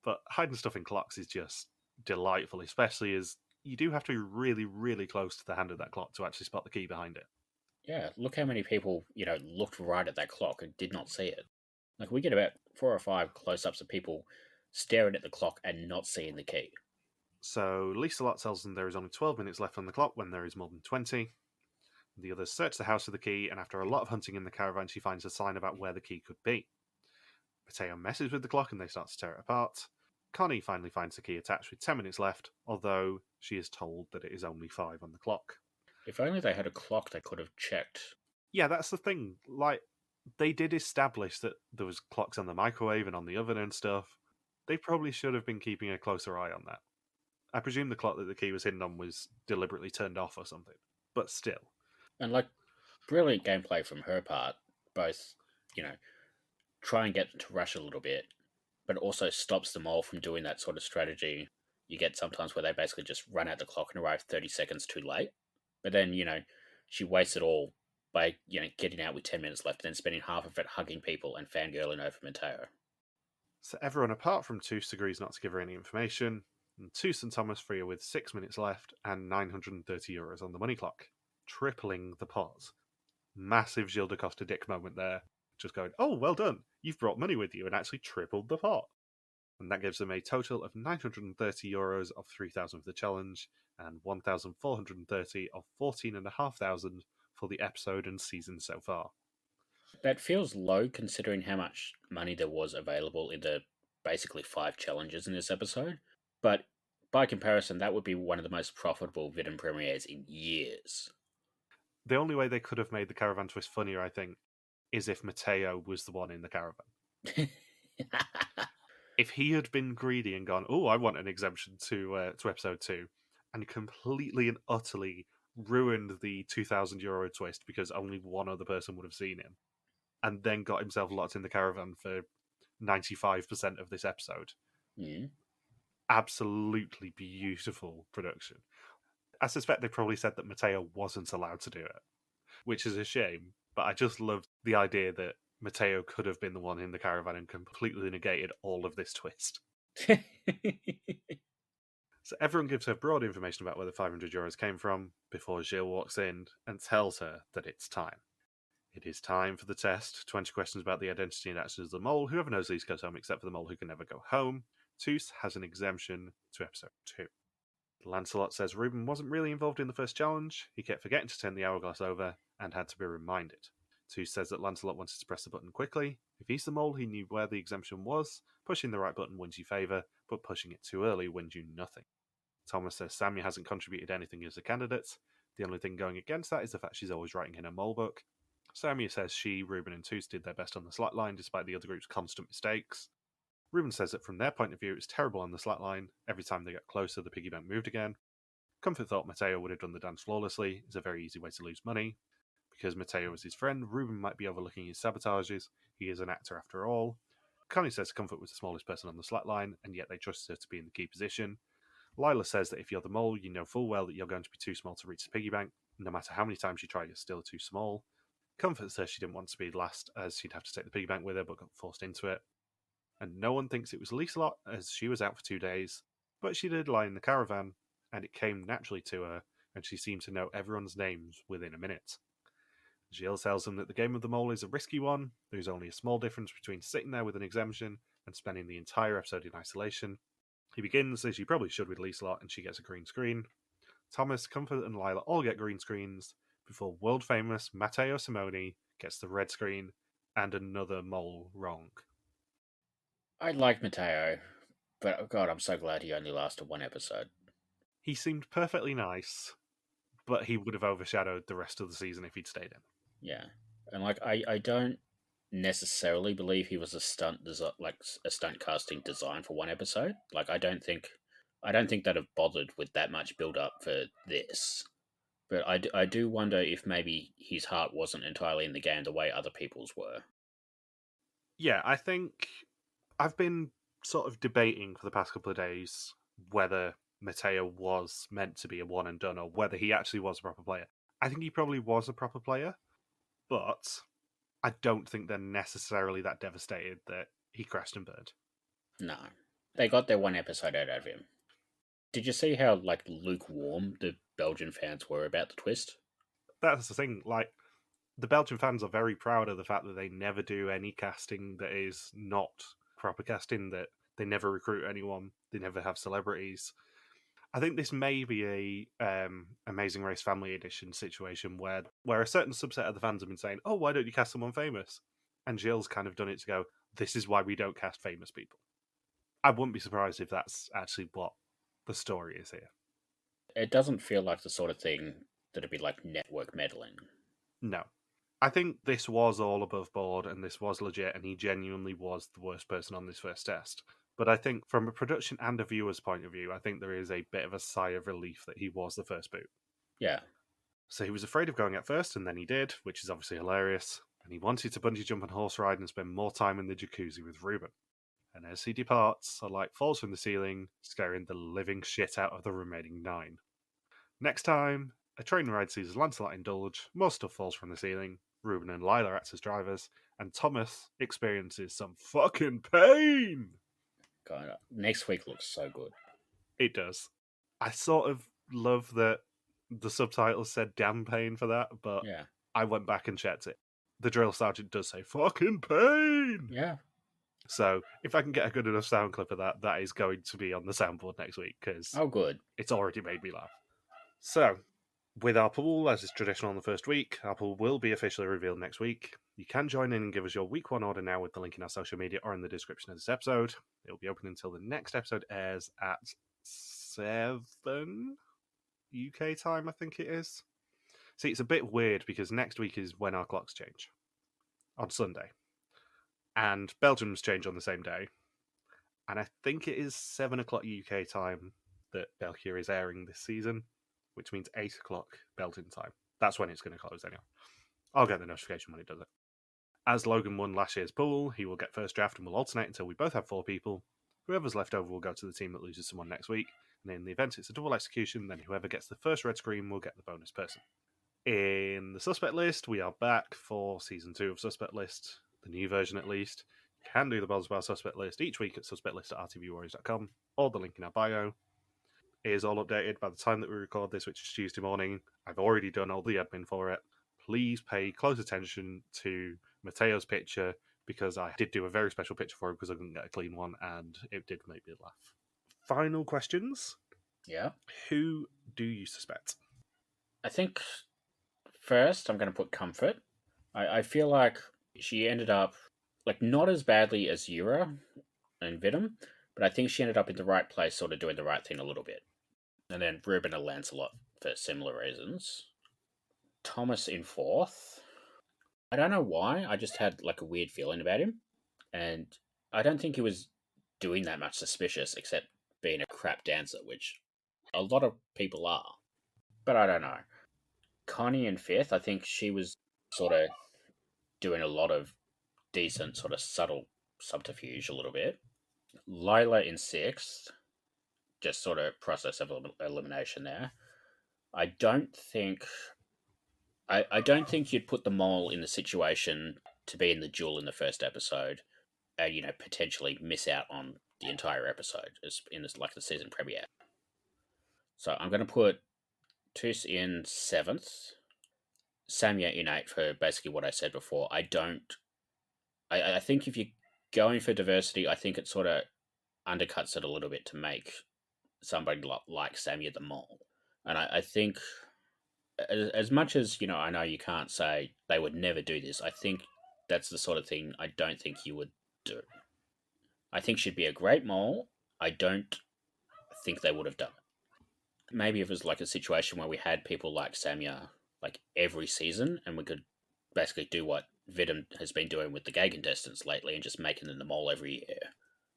Speaker 1: But hiding stuff in clocks is just delightful, especially as you do have to be really, really close to the hand of that clock to actually spot the key behind it.
Speaker 2: Yeah, look how many people, looked right at that clock and did not see it. Like, we get about 4 or 5 close-ups of people staring at the clock and not seeing the key.
Speaker 1: So Lieselot tells them there is only 12 minutes left on the clock when there is more than 20. The others search the house for the key, and after a lot of hunting in the caravan, she finds a sign about where the key could be. Matteo messes with the clock and they start to tear it apart. Connie finally finds the key attached with 10 minutes left, although she is told that it is only 5 on the clock.
Speaker 2: If only they had a clock they could have checked.
Speaker 1: Yeah, that's the thing. Like, they did establish that there was clocks on the microwave and on the oven and stuff. They probably should have been keeping a closer eye on that. I presume the clock that the key was hidden on was deliberately turned off or something. But still.
Speaker 2: And, brilliant gameplay from her part. Both, try and get to rush a little bit, but also stops them all from doing that sort of strategy you get sometimes where they basically just run out the clock and arrive 30 seconds too late. But then, she wastes it all by, getting out with 10 minutes left and then spending half of it hugging people and fangirling over Matteo.
Speaker 1: So everyone apart from Toos agrees not to give her any information, and Toos and Thomas free her with 6 minutes left and 930 euros on the money clock, tripling the pot. Massive Gilles de Costa Dick moment there, just going, oh, well done, you've brought money with you and actually tripled the pot. And that gives them a total of 930 euros of 3,000 for the challenge, and 1,430 of 14,500 for the episode and season so far.
Speaker 2: That feels low considering how much money there was available in the basically 5 challenges in this episode. But by comparison, that would be one of the most profitable Vidden premieres in years.
Speaker 1: The only way they could have made the caravan twist funnier, I think, is if Matteo was the one in the caravan. If he had been greedy and gone, oh, I want an exemption to episode 2, and completely and utterly ruined the 2,000 euro twist because only one other person would have seen him, and then got himself locked in the caravan for 95% of this episode.
Speaker 2: Yeah.
Speaker 1: Absolutely beautiful production. I suspect they probably said that Matteo wasn't allowed to do it, which is a shame, but I just love the idea that Matteo could have been the one in the caravan and completely negated all of this twist. So everyone gives her broad information about where the 500 euros came from before Gilles walks in and tells her that it's time. It is time for the test. 20 questions about the identity and actions of the mole. Whoever knows these goes home except for the mole who can never go home. Toos has an exemption to episode 2. Lancelot says Ruben wasn't really involved in the first challenge. He kept forgetting to turn the hourglass over and had to be reminded. Toos says that Lancelot wanted to press the button quickly. If he's the mole, he knew where the exemption was. Pushing the right button wins you favour, but pushing it too early wins you nothing. Thomas says Sammy hasn't contributed anything as a candidate. The only thing going against that is the fact she's always writing in a mole book. Sammy says she, Ruben and Toos did their best on the slat line despite the other group's constant mistakes. Ruben says that from their point of view it was terrible on the slat line. Every time they got closer the piggy bank moved again. Comfort thought Matteo would have done the dance flawlessly. It's a very easy way to lose money. Because Matteo was his friend, Ruben might be overlooking his sabotages. He is an actor after all. Connie says Comfort was the smallest person on the slat line, and yet they trusted her to be in the key position. Lila says that if you're the mole, you know full well that you're going to be too small to reach the piggy bank. No matter how many times you try, you're still too small. Comfort says she didn't want to be last, as she'd have to take the piggy bank with her, but got forced into it. and no one thinks it was Lieselot as she was out for 2 days, but she did lie in the caravan, and it came naturally to her, and she seemed to know everyone's names within a minute. Gilles tells them that the game of the mole is a risky one. There's only a small difference between sitting there with an exemption and spending the entire episode in isolation. He begins, as you probably should, with Lieselot, and she gets a green screen. Thomas, Comfort, and Lila all get green screens before world famous Matteo Simoni gets the red screen and another mole wrong.
Speaker 2: I like Matteo, but oh god, I'm so glad he only lasted one episode.
Speaker 1: He seemed perfectly nice, but he would have overshadowed the rest of the season if he'd stayed in.
Speaker 2: Yeah, and like I don't necessarily believe he was a stunt a stunt casting design for one episode. Like I don't think they'd have bothered with that much build up for this. But I do wonder if maybe his heart wasn't entirely in the game the way other people's were.
Speaker 1: Yeah, I think I've been sort of debating for the past couple of days whether Matteo was meant to be a one and done or whether he actually was a proper player. I think he probably was a proper player, but I don't think they're necessarily that devastated that he crashed and burned.
Speaker 2: No, they got their one episode out of him. Did you see how like lukewarm the Belgian fans were about the twist?
Speaker 1: That's the thing. Like, the Belgian fans are very proud of the fact that they never do any casting that is not proper casting, that they never recruit anyone, they never have celebrities. I think this may be a Amazing Race Family Edition situation where a certain subset of the fans have been saying, "Oh, why don't you cast someone famous?" And Jill's kind of done it to go, "This is why we don't cast famous people." I wouldn't be surprised if that's actually what the story is here.
Speaker 2: It doesn't feel like the sort of thing that'd be like network meddling.
Speaker 1: No. I think this was all above board and this was legit, and he genuinely was the worst person on this first test. But I think from a production and a viewer's point of view, I think there is a bit of a sigh of relief that he was the first boot.
Speaker 2: Yeah.
Speaker 1: So he was afraid of going at first, and then he did, which is obviously hilarious. And he wanted to bungee jump and horse ride and spend more time in the jacuzzi with Ruben. And as he departs, a light falls from the ceiling, scaring the living shit out of the remaining 9. Next time, a train ride sees Lancelot indulge, more stuff falls from the ceiling, Ruben and Lila act as drivers, and Thomas experiences some fucking pain!
Speaker 2: God, next week looks so good.
Speaker 1: It does. I sort of love that the subtitles said damn pain for that, but
Speaker 2: Yeah.
Speaker 1: I went back and checked it. The drill sergeant does say fucking pain!
Speaker 2: Yeah.
Speaker 1: So if I can get a good enough sound clip of that, that is going to be on the soundboard next week, because
Speaker 2: Oh, good.
Speaker 1: it's already made me laugh. So, with our pool, as is traditional on the first week, our pool will be officially revealed next week. You can join in and give us your week 1 order now with the link in our social media or in the description of this episode. It will be open until the next episode airs at 7 UK time, I think it is. See, it's a bit weird because next week is when our clocks change, on Sunday. And Belgium's change on the same day. And I think it is 7 o'clock UK time that België is airing this season, which means 8 o'clock Belgian time. That's when it's going to close anyway. I'll get the notification when it does it. As Logan won last year's pool, he will get first draft and will alternate until we both have 4 people. Whoever's left over will go to the team that loses someone next week, and in the event it's a double execution, then whoever gets the first red screen will get the bonus person. In the Suspect List, we are back for Season 2 of Suspect List, the new version at least. You can do the Boswell Suspect List each week at suspectlist@rtvwarriors.com, or the link in our bio. It is all updated by the time that we record this, which is Tuesday morning. I've already done all the admin for it. Please pay close attention to Mateo's picture, because I did do a very special picture for him because I couldn't get a clean one, and it did make me laugh. Final questions.
Speaker 2: Yeah.
Speaker 1: Who do you suspect?
Speaker 2: I think first I'm going to put Comfort. I feel like she ended up like not as badly as Yura and Venom, but I think she ended up in the right place, sort of doing the right thing a little bit. And then Ruben and Lancelot for similar reasons. Thomas in 4th. I don't know why. I just had like a weird feeling about him. And I don't think he was doing that much suspicious except being a crap dancer, which a lot of people are. But I don't know. Connie in 5th, I think she was sort of doing a lot of decent sort of subtle subterfuge a little bit. Lila in 6th, just sort of process of elimination there. I don't think you'd put the mole in the situation to be in the duel in the first episode potentially miss out on the entire episode as in this like the season premiere. So I'm going to put Tus in 7th, Samya in 8th for basically what I said before. I think if you're going for diversity, I think it sort of undercuts it a little bit to make somebody like Samya the Mole. And I think, as much as, I know you can't say they would never do this, I think that's the sort of thing I don't think you would do. I think she'd be a great mole. I don't think they would have done it. Maybe if it was like a situation where we had people like Samya like every season and we could basically do what Vidum has been doing with the gay contestants lately and just making them the mole every year.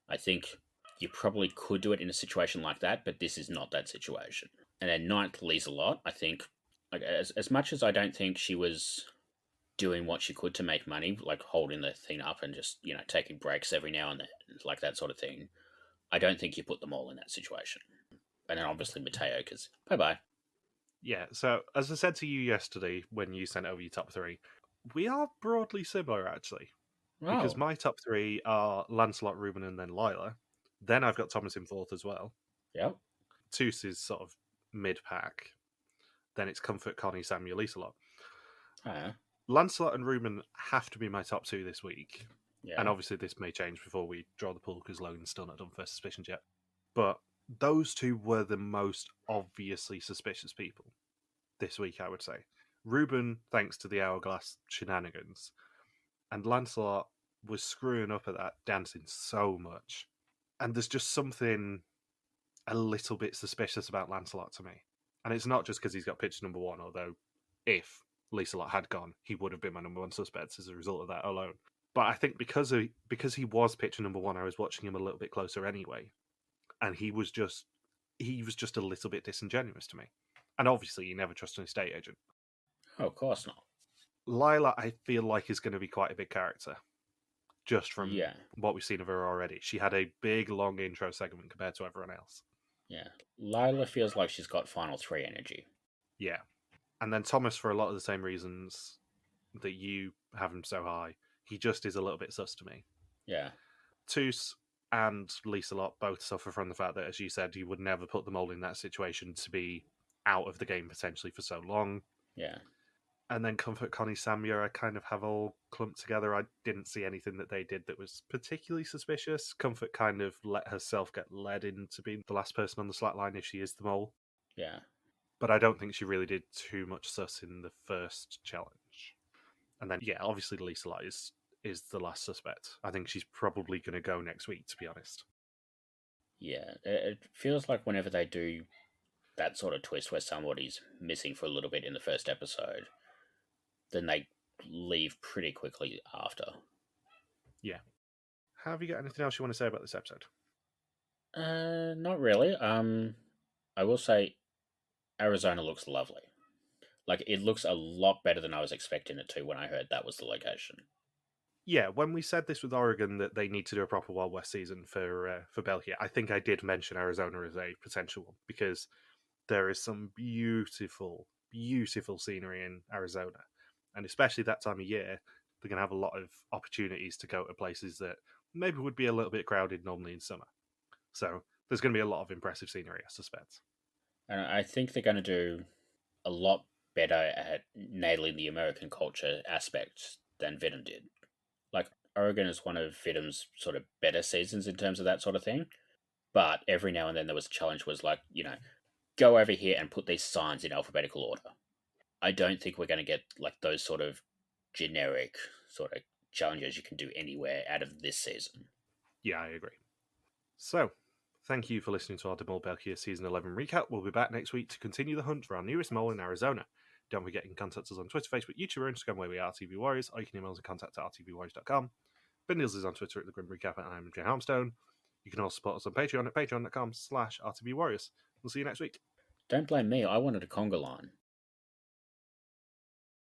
Speaker 2: I think you probably could do it in a situation like that, but this is not that situation. And then 9th, Lieselot, I think, like as much as I don't think she was doing what she could to make money, like holding the thing up and just, taking breaks every now and then, like that sort of thing, I don't think you put them all in that situation. And then obviously Matteo, because bye-bye.
Speaker 1: Yeah, so as I said to you yesterday when you sent over your top 3, we are broadly similar, actually.
Speaker 2: Wow.
Speaker 1: Because my top 3 are Lancelot, Ruben, and then Lila. Then I've got Thomas in 4th as well.
Speaker 2: Yep.
Speaker 1: Tus is sort of mid-pack. Then it's Comfort, Connie, Samuel, Lieselot. Lancelot and Ruben have to be my top 2 this week. Yeah. And obviously this may change before we draw the pool because Logan's still not done First Suspicions yet. But those 2 were the most obviously suspicious people this week, I would say. Ruben, thanks to the hourglass shenanigans. And Lancelot was screwing up at that dancing so much. And there's just something a little bit suspicious about Lancelot to me. And it's not just because he's got picture number 1, although if Lieselot had gone, he would have been my number 1 suspect as a result of that alone. But I think because he was picture number 1, I was watching him a little bit closer anyway. And he was just a little bit disingenuous to me. And obviously, you never trust an estate agent.
Speaker 2: Oh, of course not.
Speaker 1: Lila, I feel like, is going to be quite a big character. Just from what we've seen of her already. She had a big, long intro segment compared to everyone else.
Speaker 2: Yeah. Lila feels like she's got Final 3 energy.
Speaker 1: Yeah. And then Thomas, for a lot of the same reasons that you have him so high, he just is a little bit sus to me.
Speaker 2: Yeah.
Speaker 1: Tus and Lieselot both suffer from the fact that, as you said, you would never put them all in that situation to be out of the game potentially for so long.
Speaker 2: Yeah.
Speaker 1: And then Comfort, Connie, Samya, I kind of have all clumped together. I didn't see anything that they did that was particularly suspicious. Comfort kind of let herself get led into being the last person on the slack line if she is the mole.
Speaker 2: Yeah.
Speaker 1: But I don't think she really did too much sus in the first challenge. And then, yeah, obviously Lieselot is the last suspect. I think she's probably going to go next week, to be honest.
Speaker 2: Yeah, it feels like whenever they do that sort of twist where somebody's missing for a little bit in the first episode, then they leave pretty quickly after.
Speaker 1: Yeah. Have you got anything else you want to say about this episode?
Speaker 2: Not really. I will say Arizona looks lovely. Like, it looks a lot better than I was expecting it to when I heard that was the location.
Speaker 1: Yeah, when we said this with Oregon that they need to do a proper Wild West season for Belgium, I think I did mention Arizona as a potential one because there is some beautiful, beautiful scenery in Arizona. And especially that time of year, they're going to have a lot of opportunities to go to places that maybe would be a little bit crowded normally in summer. So there's going to be a lot of impressive scenery, I suspect.
Speaker 2: And I think they're going to do a lot better at nailing the American culture aspect than Vidum did. Like, Oregon is one of Vidum's sort of better seasons in terms of that sort of thing. But every now and then there was a challenge was like, go over here and put these signs in alphabetical order. I don't think we're going to get like those sort of generic sort of challenges you can do anywhere out of this season.
Speaker 1: Yeah, I agree. So, thank you for listening to our Mol België Season 11 recap. We'll be back next week to continue the hunt for our newest mole in Arizona. Don't forget you can contact us on Twitter, Facebook, YouTube, or Instagram where we are RTV Warriors, or you can email us at contact@rtvwarriors.com. Bindles is on Twitter at The Grim Recap, and I'm Jay Harmstone. You can also support us on Patreon at patreon.com/rtvwarriors. We'll see you next week.
Speaker 2: Don't blame me, I wanted a conga line.